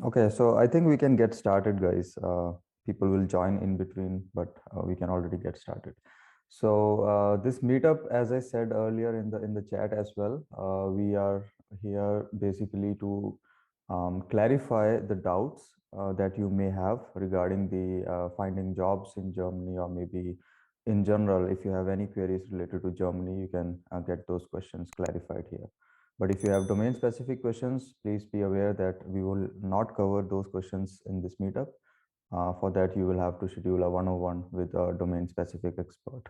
Okay, so I think we can get started, guys. People will join in between, but we can already get started. So this meetup, as I said earlier in the chat as well, we are here basically to clarify the doubts that you may have regarding the finding jobs in Germany, or maybe in general. If you have any queries related to Germany, you can get those questions clarified here. But if you have domain specific questions, please be aware that we will not cover those questions in this meetup. For that, you will have to schedule a one-on-one with a domain specific expert.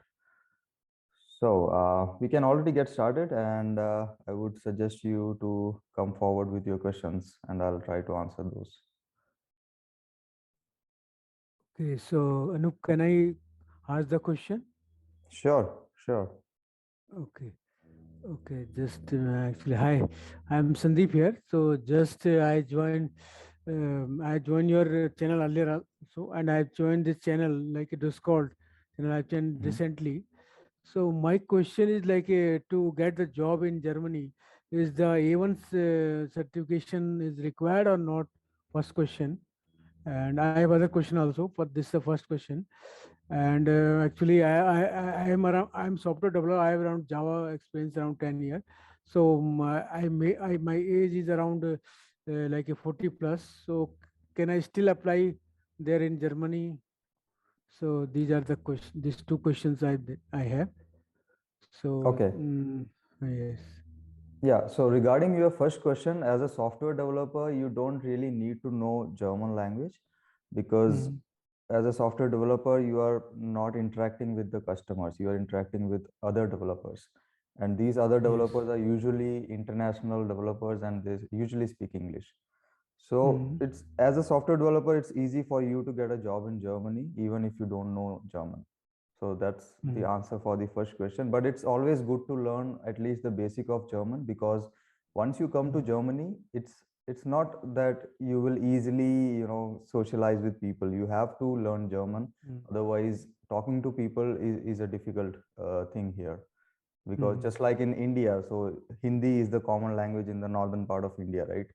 So we can already get started, and I would suggest you to come forward with your questions and I'll try to answer those. Okay, so Anoop, can I ask the question? Sure, sure. Okay, okay. Just actually, hi, I'm Sandeep here. So just I joined your channel earlier, so and I joined this channel like it was called channel I joined Mhm. recently. So my question is like to get the job in Germany, is the A1 certification is required or not? First question. And I have other question also, but this is the first question. And actually I am around, I'm software developer. I have around Java experience around 10 years. So my age is around like a 40 plus. So can I still apply there in Germany? So these are the question, these two questions I have. So Okay. yes. Yeah, so regarding your first question, as a software developer, you don't really need to know German language, because Mm, as a software developer, you are not interacting with the customers, you are interacting with other developers. And these other yes. developers are usually international developers and they usually speak English. So Mm, it's, as a software developer, it's easy for you to get a job in Germany, even if you don't know German. So that's the mm, answer for the first question. But it's always good to learn at least the basic of German, because once you come to mm, Germany, it's not that you will easily, socialize with people. You have to learn German. mm, Otherwise, talking to people is a difficult thing here. Because mm. just like in India, so Hindi is the common language in the northern part of India, right?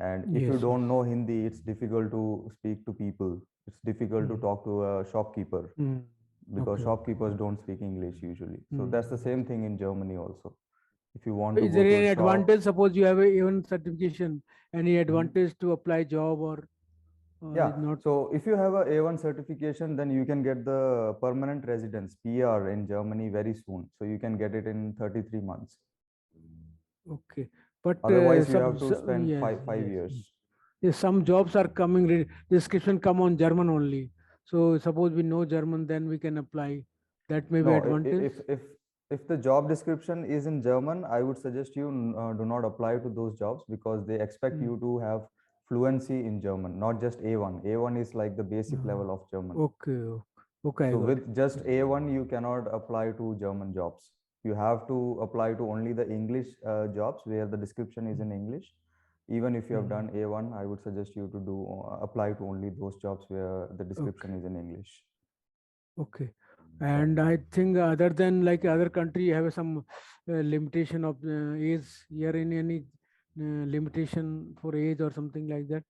And if you Yes, yes. don't know Hindi, it's difficult to speak to people. It's difficult to Mm, talk to a shopkeeper, mm. because Okay, okay. shopkeepers don't speak English usually. So that's the Mm. same thing in Germany also. If you want So to is go there to a any shop, advantage? Suppose you have a A1 certification, any mhm. advantage to apply job or Yeah. is not? So if you have a A1 certification, then you can get the permanent residence PR in Germany very soon. So you can get it in 33 months. Okay, but Otherwise, you some have to spend yes, five yes, yes. years. Yes, some jobs are coming. Description come on German only. So suppose we know German, then we can apply. That may be No, advantage. if the job description is in German, I would suggest you do not apply to those jobs, because they expect Mm. you to have fluency in German, not just A1. A1 is like the basic Uh, level of German. okay, okay, okay, I So got with just it. A1, you cannot apply to German jobs. You have to apply to only the English jobs where the description is Mm, in English. Even if you have mm. done A1, I would suggest you to do apply to only those jobs where the description Okay. is in English. Okay. Yeah. And I think other than like other country have some limitation of age here in any limitation for age or something like that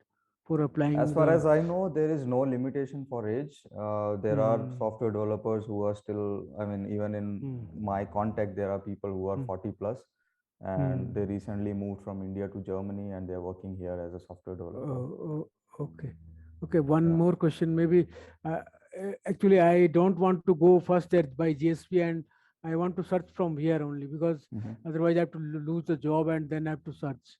for As applying far the as I know, there is no limitation for age. There are mm, software developers who are still, I mean, even in mm, my contact, there are people who are mm, 40 plus, and they mm. recently moved from India to Germany and they're working here as a software developer. Okay. Okay. One Yeah. more question maybe. Uh, Actually, I don't want to go first there by GSP and I want to search from here only because Hmm. otherwise I have to lose the job and then I have to search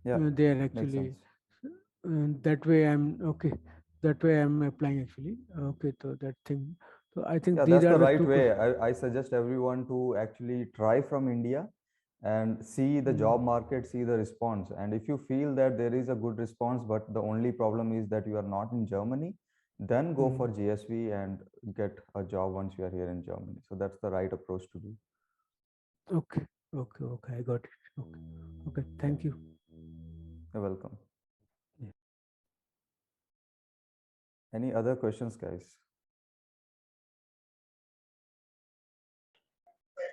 Yeah. there Makes actually. sense. That way I'm okay. That way I'm applying actually. Okay, so that thing. So I think Yeah, these that's are the the right two way. questions. I suggest everyone to actually try from India and see the job market, see the response. And if you feel that there is a good response, but the only problem is that you are not in Germany, then go for GSV and get a job once you are here in Germany. So that's the right approach to do. Okay, okay, okay. I got it. Okay, okay. Yeah. Thank you. You're welcome. Yeah. Any other questions, guys?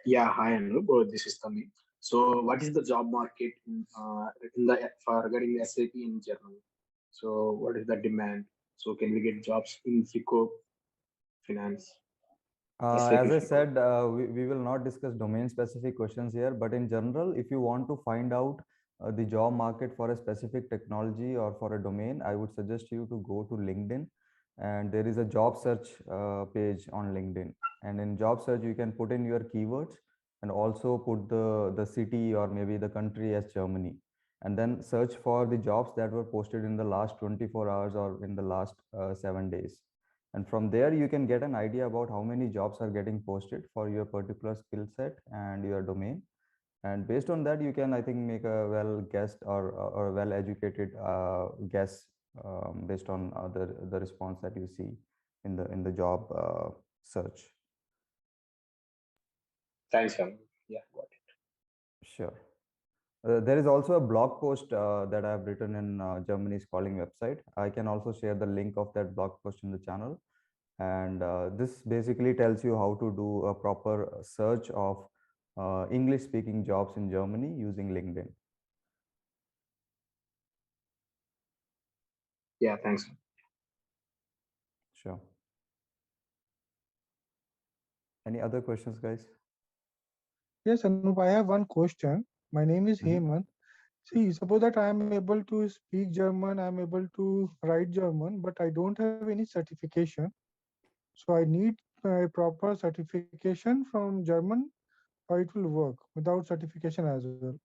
Yeah, hi Anoop. This is Tamim. So, what is the job market in the for regarding the SAP in Germany? So what is the demand? So can we get jobs in FICO finance, As SAP I FICO? said, we will not discuss domain specific questions here, but in general, if you want to find out the job market for a specific technology or for a domain, I would suggest you to go to LinkedIn, and there is a job search page on LinkedIn. And in job search, you can put in your keywords and also put the city or maybe the country as Germany, and then search for the jobs that were posted in the last 24 hours or in the last 7 days, and from there you can get an idea about how many jobs are getting posted for your particular skill set and your domain. And based on that, you can, I think, make a well guessed or well educated guess based on the response that you see in the job search. Thanks, Ram. Yeah, got it. Sure. There is also a blog post that I have written in Germany's calling website. I can also share the link of that blog post in the channel. And this basically tells you how to do a proper search of English speaking jobs in Germany using LinkedIn. Yeah, thanks. Sure. Any other questions, guys? Yes, Anup, I have one question. My name is Mhm. Hemant. See, suppose that I am able to speak German, I am able to write German, but I don't have any certification. So I need a proper certification from German, or it will work without certification as well.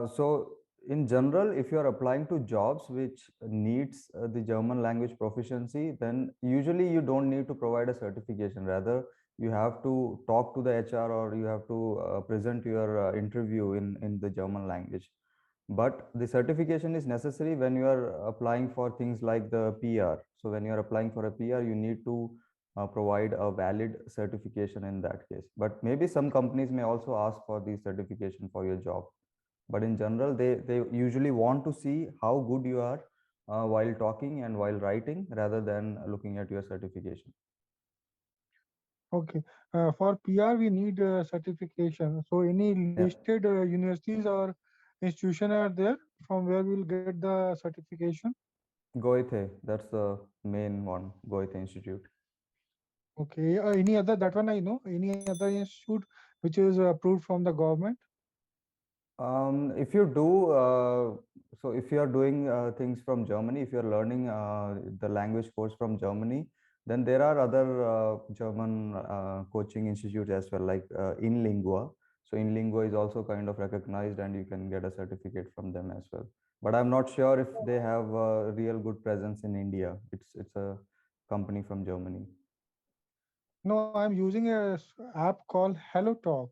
So in general, if you are applying to jobs which needs the German language proficiency, then usually you don't need to provide a certification. Rather, you have to talk to the HR or you have to present your interview in the German language. But the certification is necessary when you are applying for things like the PR. So when you are applying for a PR, you need to provide a valid certification in that case. But maybe some companies may also ask for the certification for your job, but in general they usually want to see how good you are while talking and while writing rather than looking at your certification. Okay. For PR, we need certification. So any Yeah, listed universities or institution are there from where we'll get the certification? Goethe, that's the main one, Goethe Institute. Okay. Any other, that one I know. Any other institute which is approved from the government? If you do, so if you are doing things from Germany, if you are learning the language course from Germany, then there are other German coaching institutes as well, like In Lingua. So In Lingua is also kind of recognized, and you can get a certificate from them as well. But I'm not sure if they have a real good presence in India. It's a company from Germany. No, I'm using a app called Hello Talk.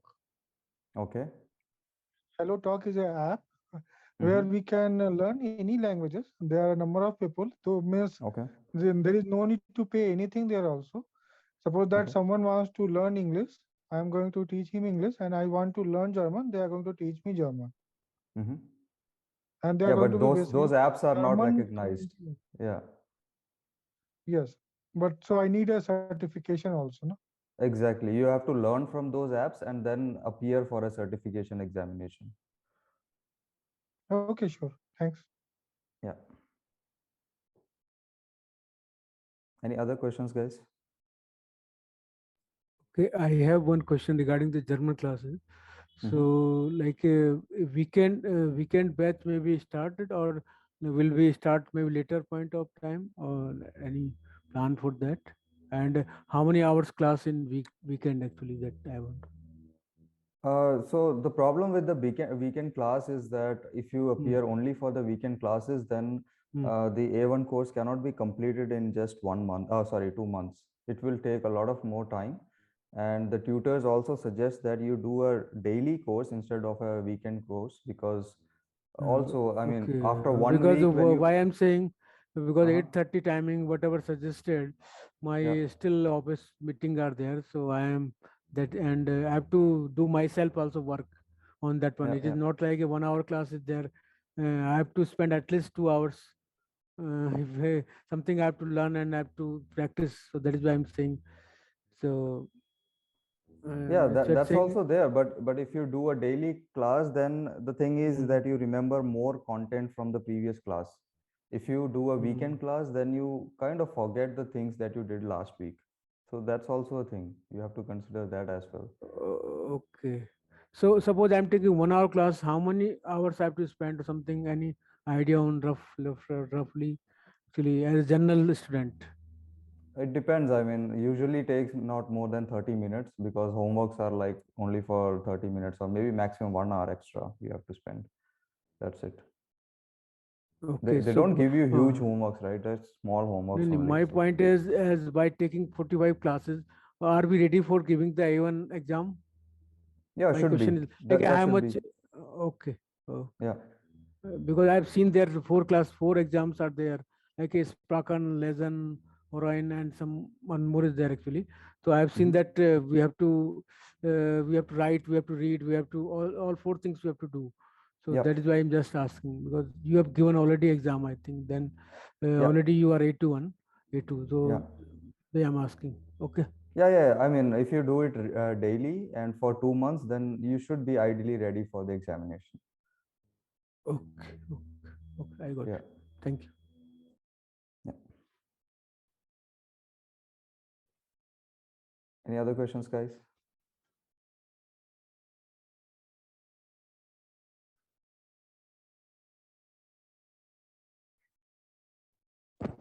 Okay. Hello Talk is an app where Mm-hmm. we can learn any languages. There are a number of people, so means Okay. then there is no need to pay anything there also. Suppose that Okay. someone wants to learn English, I am going to teach him English, and I want to learn German, they are going to teach me German. Mm-hmm. And they are Yeah, going but to be those basically apps are not German recognized. Yeah. yes. But so I need a certification also, no? Exactly. You have to learn from those apps and then appear for a certification examination. Okay, sure. Thanks. Yeah. Any other questions, guys? Okay, I have one question regarding the German classes. So, Mm-hmm. like a weekend batch maybe started, or will we start maybe later point of time, or any plan for that? And how many hours class in weekend actually that I want? So the problem with the weekend class is that if you Hmm. appear only for the weekend classes, then Hmm. the A1 course cannot be completed in just 1 month. Oh, sorry, 2 months. It will take a lot of more time. And the tutors also suggest that you do a daily course instead of a weekend course, because also, I mean, Okay, after one because week of when you, why I'm saying, because uh-huh, 8:30 timing whatever suggested, yeah, my still office meeting are there, so I am that, and I have to do myself also work on that one. yeah, It is yeah. not like a 1 hour class is there. I have to spend at least 2 hours. If something I have to learn and I have to practice, so that is why I'm saying. So Yeah, And it's that's saying, also there, but if you do a daily class, then the thing is mm, that you remember more content from the previous class. If you do a mm, weekend class, then you kind of forget the things that you did last week. So that's also a thing. You have to consider that as well. okay. So suppose I'm taking 1 hour class, how many hours I have to spend or something? Any idea on roughly actually as a general student? It depends. I mean, usually takes not more than 30 minutes because homeworks are like only for 30 minutes or maybe maximum 1 hour extra you have to spend. That's it. Okay, They so don't give you huge homeworks, right? That's small no, homeworks no, only. my So point is, as by taking 45 classes, are we ready for giving the A1 exam? yeah, My should be. question is like That how should be. much? Okay, oh, Yeah. because I've seen there four exams are there, like a Sprakan, Lesson, Orion, and some one more is there actually. So I've seen Mhm. that we have to write, we have to read, we have to all four things we have to do. So Yeah. that is why I'm just asking because you have given already exam, I think. Then Yeah. already you are A2 A2. Yeah. So they I'm asking. Okay. Yeah. I mean, if you do it daily and for 2 months, then you should be ideally ready for the examination. Okay. Okay. Okay. I got Yeah. it. Thank you. Yeah. Any other questions, guys?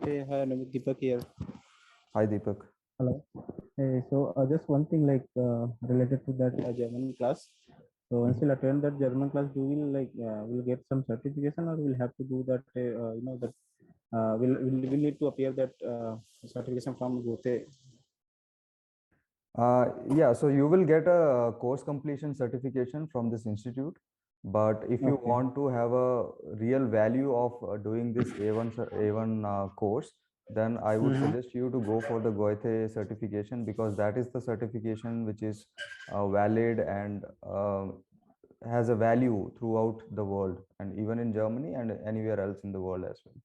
Hey, hi, Anoop, Deepak here. Hi, Deepak. Hello. Hey, so just one thing like related to that German class. So once Mhm. we'll attend that German class, do we like will get some certification or we'll have to do that? That we'll need to appear that certification from Goethe. Yeah, so you will get a course completion certification from this institute. But if you Okay. want to have a real value of doing this A1 course, then I would Mm-hmm. suggest you to go for the Goethe certification because that is the certification which is valid and has a value throughout the world and even in Germany and anywhere else in the world as well.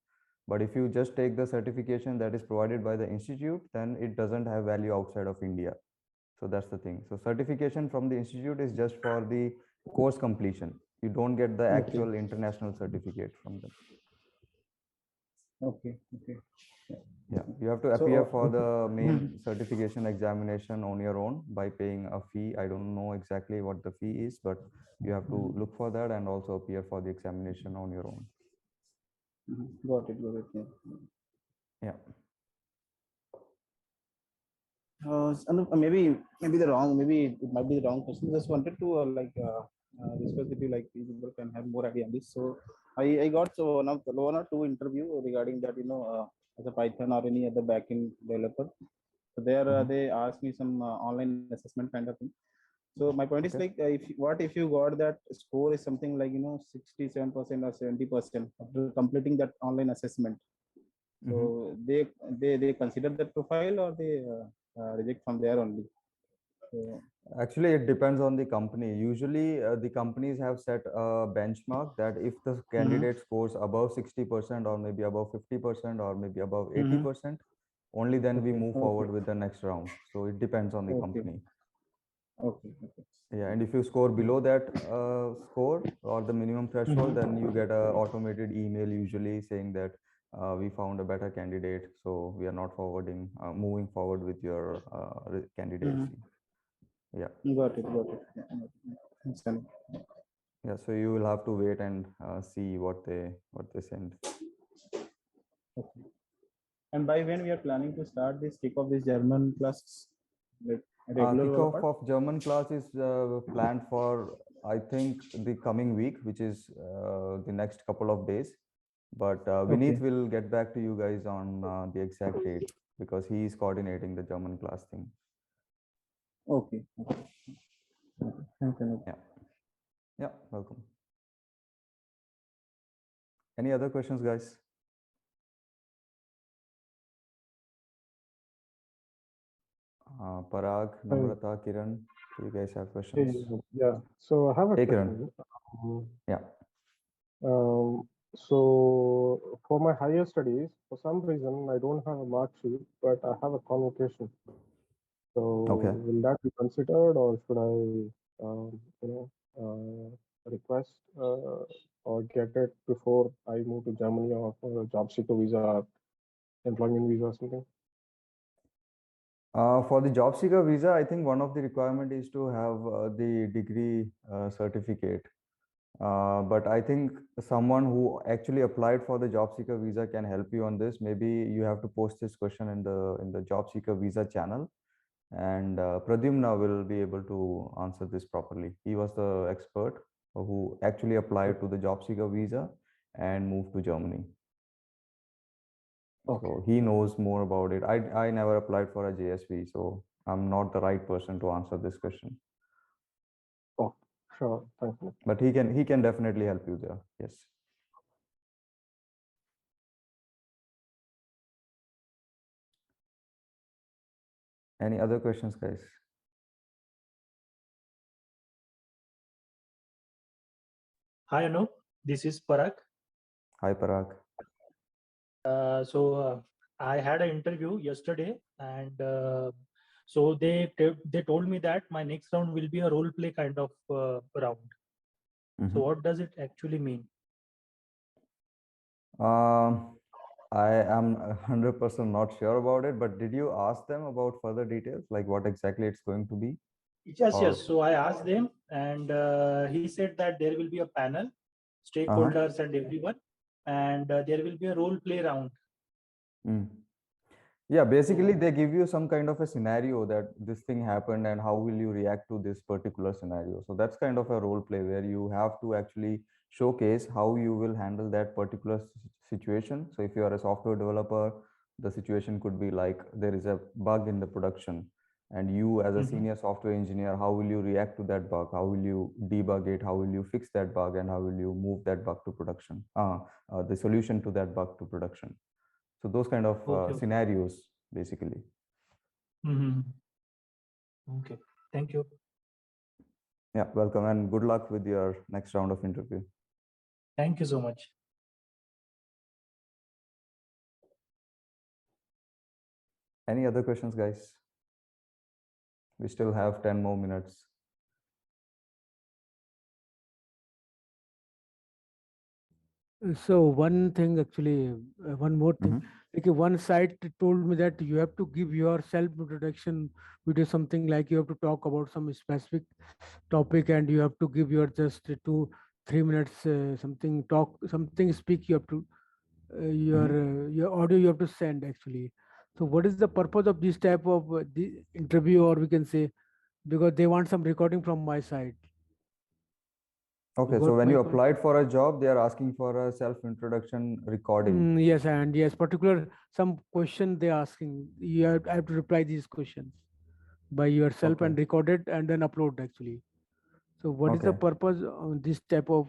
But if you just take the certification that is provided by the institute, then it doesn't have value outside of India. So that's the thing. So certification from the institute is just for the course completion. You don't get the Okay. actual international certificate from them. Okay. Okay. Yeah, you have to So appear for the main mhm. certification examination on your own by paying a fee. I don't know exactly what the fee is, but you have to look for that and also appear for the examination on your own. Got it. Got it. Yeah. Yeah. Maybe the wrong, maybe it might be the wrong question. Just wanted to discuss with you, like people can have more idea on this. So I got so one or two interview regarding that, as a Python or any other backend developer. So there Mhm. they asked me some online assessment kind of thing. So my point is Okay. like, if you got that score is something like 67% or 70% after completing that online assessment. So Mhm. they consider that profile or they reject from there only. So, Actually, it depends on the company. Usually, the companies have set a benchmark that if the mm-hmm. candidate scores above 60% or maybe above 50% or maybe above Mm-hmm. 80%, only then we Okay, move okay, forward with the next round. So it depends on the okay, company. okay, okay. Yeah, and if you score below that score or the minimum threshold, Mm-hmm. then you get a automated email usually saying that we found a better candidate, so we are not moving forward with your candidacy. Yeah. Got it, got it. Yeah, got it. Understand. Yeah, so you will have to wait and see what they send. Okay. And by when we are planning to start this kick off this German classes, like regular wala Kickoff part? of German class is planned for I think the coming week, which is the next couple of days. But Vineet Okay, will get back to you guys on the exact date because he is coordinating the German class thing. okay, okay. Thanks, Anup. Yeah, yeah, welcome. Any other questions, guys? Parag, Hey, Namrata, Kiran, do you guys have hey, questions? yeah. So I have a Hey, Kiran. question. Um, Yeah. so for my higher studies, for some reason, I don't have a mark sheet, but I have a convocation. So Okay. will that be considered, or should I, request or get it before I move to Germany, or for a job seeker visa, or employment visa or something? For the job seeker visa, I think one of the requirement is to have the degree certificate. But I think someone who actually applied for the job seeker visa can help you on this. Maybe you have to post this question in the job seeker visa channel, and Pradyumna will be able to answer this properly. He was the expert who actually applied to the job seeker visa and moved to Germany. Okay. So he knows more about it. I never applied for a JSV, so I'm not the right person to answer this question. Oh, sure. Thank you. But he can definitely help you there. Yes. Any other questions, guys? Hi Anoop, this is Parag. Hi, Parag. I had an interview yesterday, and so they told me that my next round will be a role play kind of round. So what does it actually mean? I am 100% not sure about it, but did you ask them about further details, like what exactly it's going to be? Yes, Or- yes. So I asked them, and he said that there will be a panel, Uh-huh. stakeholders, and everyone, and there will be a role play round. Mm. Yeah, basically So- they give you some kind of a scenario that this thing happened and how will you react to this particular scenario. So that's kind of a role play where you have to actually showcase how you will handle that particular situation. So if you are a software developer, the situation could be like there is a bug in the production, and you as a senior software engineer, how will you react to that bug? How will you debug it? How will you fix that bug? And how will you move that bug to production? The solution to that bug to production. So those kind of Okay. scenarios, basically. Okay. Thank you. Yeah, welcome and good luck with your next round of interview. Thank you so much. Any other questions, guys? We still have 10 more minutes. So one thing actually, one more thing. Like one site told me that you have to give your self introduction video, something like you have to talk about some specific topic, and you have to give your just 2-3 minutes something talk, something speak. You have to your audio you have to send actually. So what is the purpose of this type of the interview, or we can say, because they want some recording from my side. Okay, You so got when my you point? applied for a job, they are asking for a self-introduction recording. Yes, and yes, particular some question they asking. I have to reply these questions by yourself Okay. and record it and then upload actually. So what is the Okay. purpose on this type of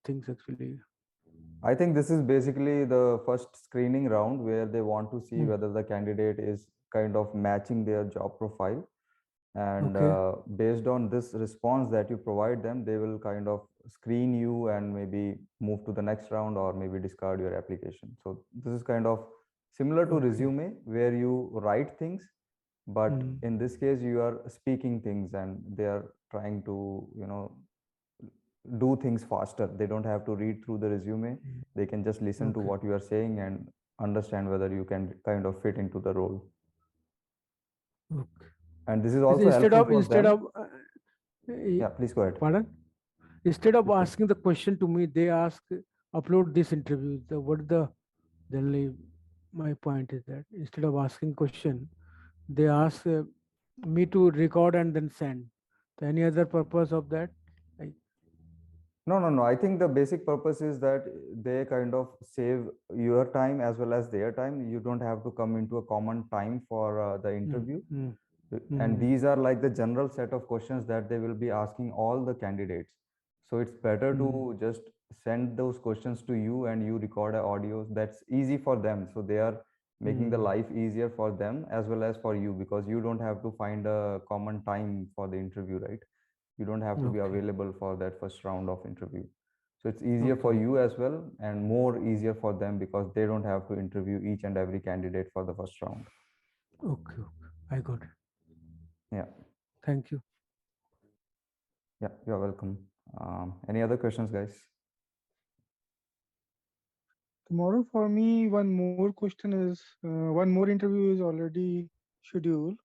things actually? I think this is basically the first screening round where they want to see Mm. whether the candidate is kind of matching their job profile. And Okay. based on this response that you provide them, they will kind of screen you and maybe move to the next round or maybe discard your application. So this is kind of similar to Okay. resume where you write things, but Mm. in this case you are speaking things and they are trying to do things faster. They don't have to read through the resume. They can just listen to Okay. what you are saying and understand whether you can kind of fit into the role. Okay. And this is also Instead helpful of for them. Yeah, please go ahead. pardon. Instead of Please go ahead. asking the question to me, they ask upload this interview. What the generally my point is that instead of asking question, they ask me to record and then send. So any other purpose of that? Like, No. I think the basic purpose is that they kind of save your time as well as their time. You don't have to come into a common time for the interview. mm, And these are like the general set of questions that they will be asking all the candidates. So it's better to just send those questions to you and you record a audio. That's easy for them. So they are making the life easier for them as well as for you, because you don't have to find a common time for the interview, right? You don't have to be okay. available for that first round of interview. So it's easier for Okay. you as well and more easier for them because they don't have to interview each and every candidate for the first round. Okay. I got it. Yeah. Thank you. Yeah, you're welcome. Any other questions, guys? Tomorrow for me, one more interview is already scheduled,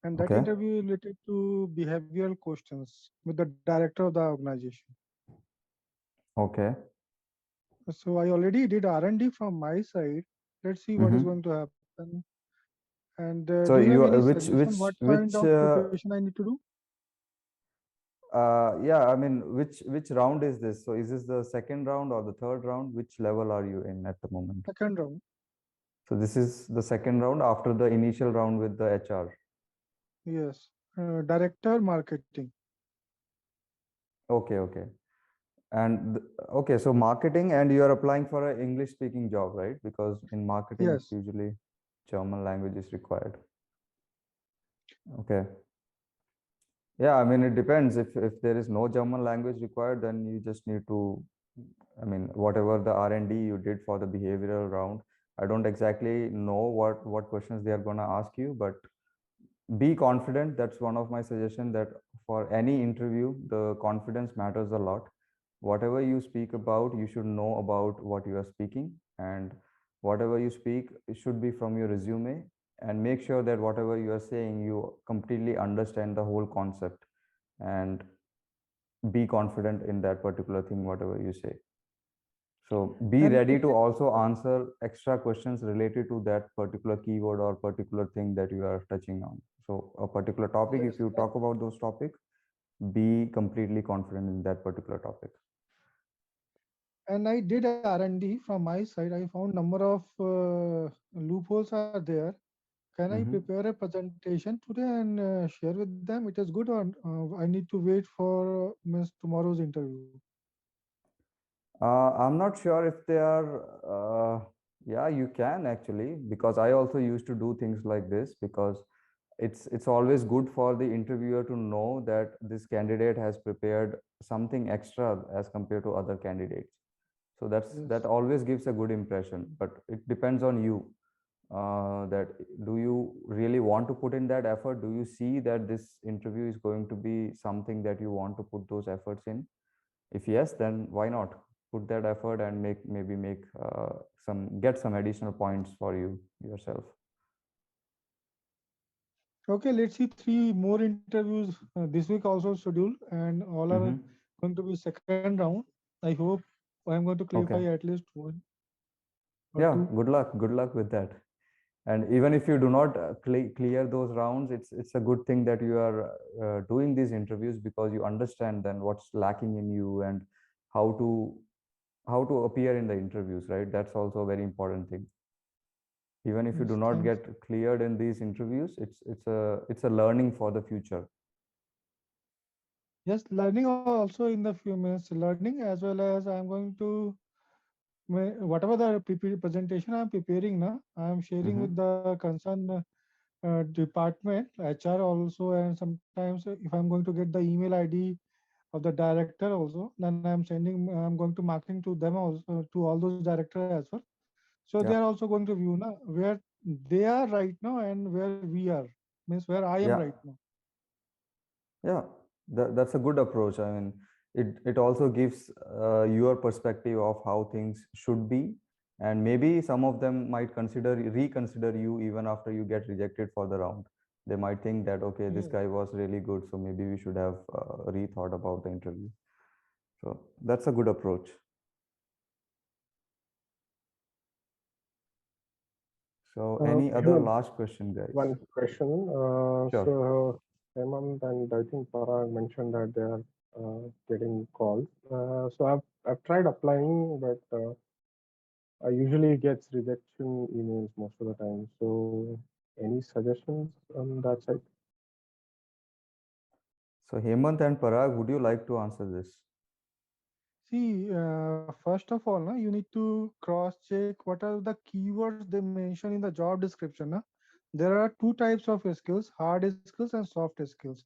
and that Okay. interview is related to behavioral questions with the director of the organization. Okay. So I already did R&D from my side. Let's see what is Mm-hmm. going to happen. And do So you have you any which suggestion which what kind which of preparation I need to do? yeah, I mean, which round is this? So is this the second round or the third round? Which level are you in at the moment? Second round. So this is the second round after the initial round with the HR. Yes. Director marketing. Okay, okay. And okay, so marketing, and you are applying for an English speaking job, right? Because in marketing, it's Yes. usually German language is required. Okay. Yeah, I mean, it depends. If there is no German language required, then you just need to, I mean, whatever the R&D you did for the behavioral round, I don't exactly know what questions they are gonna ask you, but be confident. That's one of my suggestions, that for any interview, the confidence matters a lot. Whatever you speak about, you should know about what you are speaking, and whatever you speak, it should be from your resume, and make sure that whatever you are saying, you completely understand the whole concept, and be confident in that particular thing, whatever you say. So be And ready if to also answer extra questions related to that particular keyword or particular thing that you are touching on. So a particular topic, if yes, you talk about those topics, be completely confident in that particular topic. and I did R&D from my side. I found number of loopholes are there. Can I Mhm. prepare a presentation today and share with them? It is good, or I need to wait for means tomorrow's interview? I'm not sure if they are, yeah, you can actually, because I also used to do things like this, because it's always good for the interviewer to know that this candidate has prepared something extra as compared to other candidates. So that Yes. always gives a good impression, but it depends on you, that do you really want to put in that effort? Do you see that this interview is going to be something that you want to put those efforts in? If yes, then why not put that effort and make some, get some additional points for you yourself. Okay, let's see three more interviews this week also scheduled, and all are Mm-hmm. going to be second round. I hope I'm going to clarify Okay. at least one or Yeah, two. good luck with that. And even if you do not clear those rounds, it's a good thing that you are doing these interviews, because you understand then what's lacking in you, and how to how to appear in the interviews, right? That's also a very important thing. Even if you do Yes, not thanks. get cleared in these interviews, it's a learning for the future. Yes, learning also in the few minutes, learning as well as I'm going to whatever the presentation I'm preparing now, I'm sharing with Mm-hmm. the concerned department, HR also, and sometimes if I'm going to get the email ID of the director also, then I'm going to marketing to them also, to all those directors as well. So they Yeah, are also going to view now where they are right now and where we are, means where I am yeah, right now. yeah. That's a good approach. I mean, it also gives your perspective of how things should be, and maybe some of them might reconsider you even after you get rejected for the round. They might think that, okay, this Yes. guy was really good, so maybe we should have rethought about the interview. So that's a good approach. So any We other have last question, guys? one question. Sure. Hemant and I think Parag mentioned that they are getting calls. So I've tried applying, but I usually gets rejection emails most of the time. So any suggestions on that side? So Hemant and Parag, would you like to answer this? See, first of all, na, you need to cross check what are the keywords they mention in the job description. Na. There are two types of skills, hard skills and soft skills.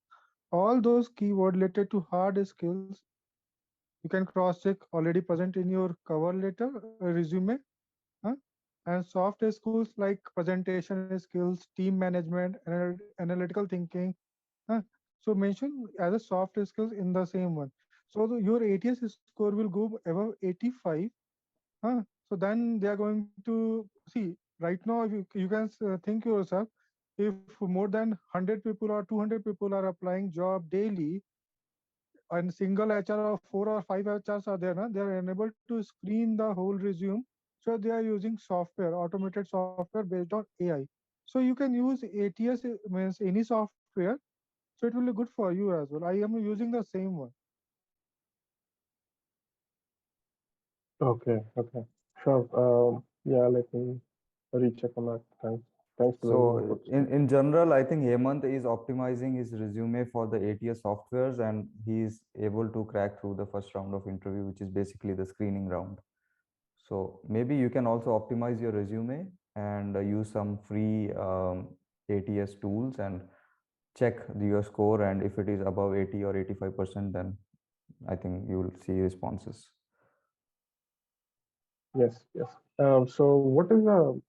All those keywords related to hard skills, you can cross check already present in your cover letter, resume. Huh? And soft skills like presentation skills, team management, analytical thinking. Huh? So mention as a soft skills in the same one. So your ATS score will go above 85. So then they are going to see right now. If you can think yourself, if more than 100 people or 200 people are applying job daily, and single HR or 4 or 5 HRs are there, they are unable to screen the whole resume. So they are using software, automated software based on AI. So you can use ATS, means any software. So it will be good for you as well. I am using the same one. Okay, okay, sure. Yeah, let me recheck on that. Thanks for the So inputs. in general, I think Hemant is optimizing his resume for the ATS softwares, and he is able to crack through the first round of interview, which is basically the screening round. So maybe you can also optimize your resume and use some free ATS tools and check your score. And if it is above 80 or 85%, then I think you will see responses. Yes, yes. So what is the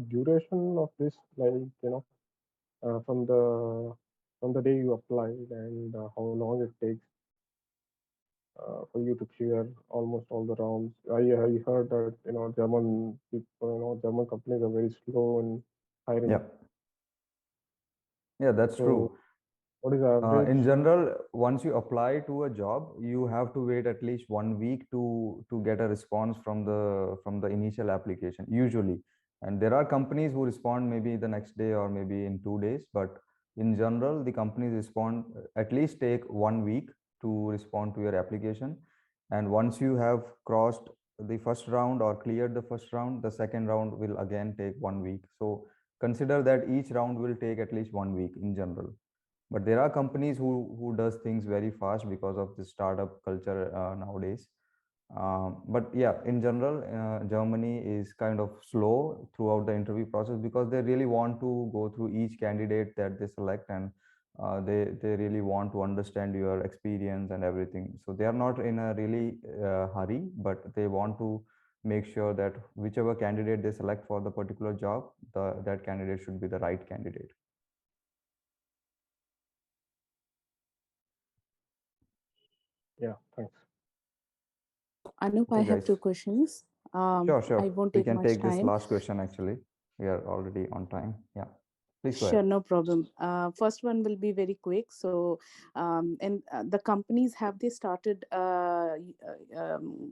duration of this? Like from the day you applied and how long it takes for you to clear almost all the rounds. I heard that German people, German companies are very slow in hiring. Yeah, yeah, that's So true. what is the In average? general, once you apply to a job, you have to wait at least 1 week to get a response from the initial application, usually. And there are companies who respond maybe the next day or maybe in 2 days, but in general, the companies respond at least take 1 week to respond to your application. And once you have crossed the first round or cleared the first round, the second round will again take 1 week. So consider that each round will take at least 1 week in general. But there are companies who does things very fast because of the startup culture nowadays. But yeah, in general, Germany is kind of slow throughout the interview process because they really want to go through each candidate that they select, and they really want to understand your experience and everything. So they are not in a really hurry, but they want to make sure that whichever candidate they select for the particular job, that candidate should be the right candidate. Yeah, thanks. Anup, I Okay, have two guys. questions. Sure, I sure. won't We take can much take this time. last question actually. We are already on time. Yeah. Please go Sure, ahead. no problem. First one will be very quick. So, and the companies, have they started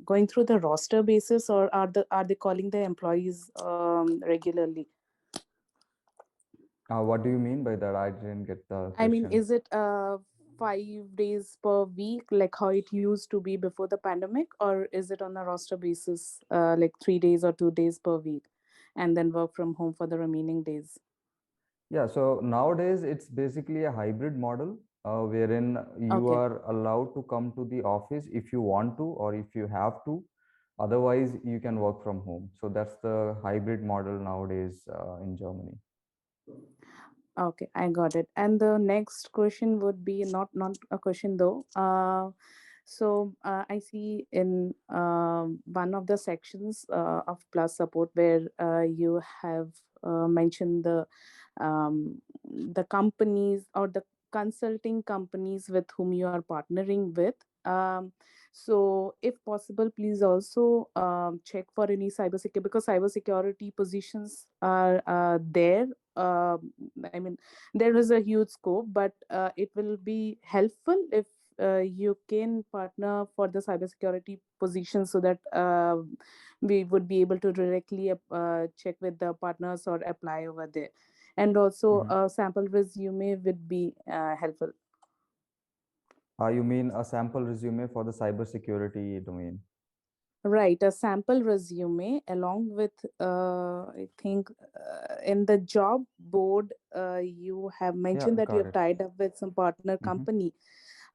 going through the roster basis, or are they calling the employees regularly? What do you mean by that? I didn't get the I mean, question. is it 5 days per week, like how it used to be before the pandemic, or is it on a roster basis, like 3 days or 2 days per week, and then work from home for the remaining days? Yeah, so nowadays it's basically a hybrid model wherein you Okay. are allowed to come to the office if you want to or if you have to. Otherwise, you can work from home. So that's the hybrid model nowadays in Germany. Okay, I got it. And the next question would be not a question though. I see in one of the sections of Plus Support where you have mentioned the companies or the consulting companies with whom you are partnering with. Um, so, if possible, please also check for any cybersecurity, because cybersecurity positions are there. I mean, there is a huge scope, but it will be helpful if you can partner for the cybersecurity position, so that we would be able to directly check with the partners or apply over there. And also, Mhm. a sample resume would be helpful. You mean a sample resume for the cybersecurity domain? Right, a sample resume along with, I think, in the job board, you have Yeah, mentioned that you got have it. tied up with some partner Mm-hmm. company.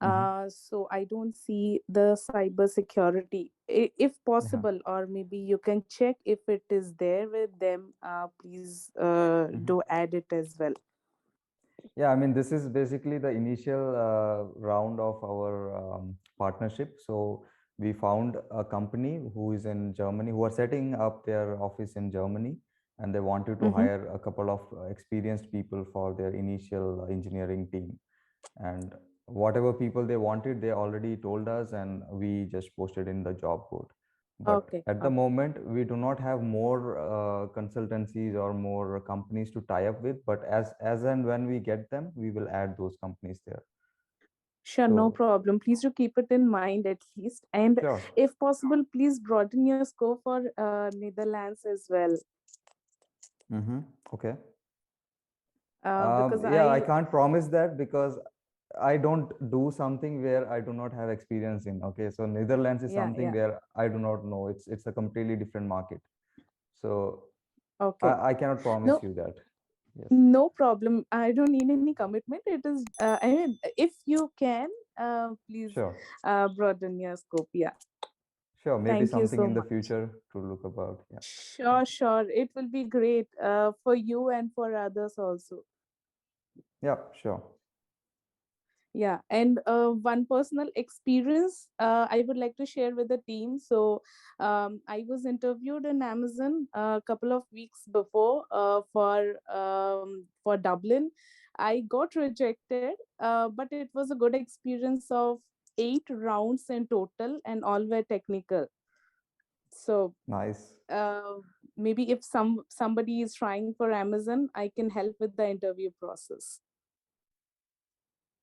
Mm-hmm. So I don't see the cyber security. If Yeah. possible, or maybe you can check if it is there with them, please Mm-hmm. do add it as well. Yeah, I mean, this is basically the initial round of our partnership. So we found a company who is in Germany, who are setting up their office in Germany, and they wanted to Mm-hmm. hire a couple of experienced people for their initial engineering team. And whatever people they wanted, they already told us, and we just posted in the job board. But Okay. at the moment, we do not have more consultancies or more companies to tie up with. But as and when we get them, we will add those companies there. Sure, no So problem. Please do keep it in mind at least. And sure. if possible, please broaden your scope for Netherlands as well. Okay. Because Yeah, I can't promise that because I don't do something where I do not have experience in. Okay, so Netherlands is something yeah. where I do not know. It's a completely different market. So Okay. I cannot promise No, you that. Yes. no problem. I don't need any commitment. It is, I mean, if you can, please Sure. broaden your scope. Yeah. Sure. Maybe Thank you something so in the much. future to look about. Yeah. Sure, sure. It will be great for you and for others also. Yeah, sure. Yeah, and one personal experience I would like to share with the team. So I was interviewed in Amazon a couple of weeks before for Dublin. I got rejected, but it was a good experience of 8 rounds in total, and all were technical. So Nice. maybe if somebody is trying for Amazon, I can help with the interview process.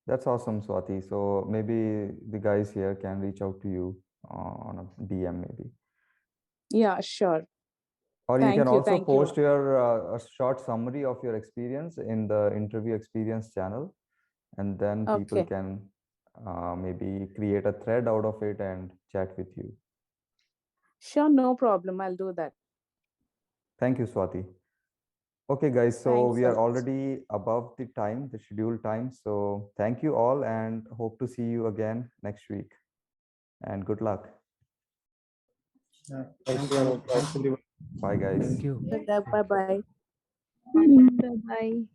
That's awesome, Swati. So maybe the guys here can reach out to you on a DM maybe. Yeah, sure. Or you can Thank you. also Thank you. post your a short summary of your experience in the interview experience channel, and then people Okay. can maybe create a thread out of it and chat with you. Sure, no problem. I'll do that. Thank you, Swati. Okay, guys, so Thanks we a are lot. already above the time, the scheduled time. So thank you all, and hope to see you again next week. And good luck. Yeah. Thanks, Thanks, Anoop. Anoop. Thanks, everyone. Bye, guys. Thank you. Bye bye. Bye bye.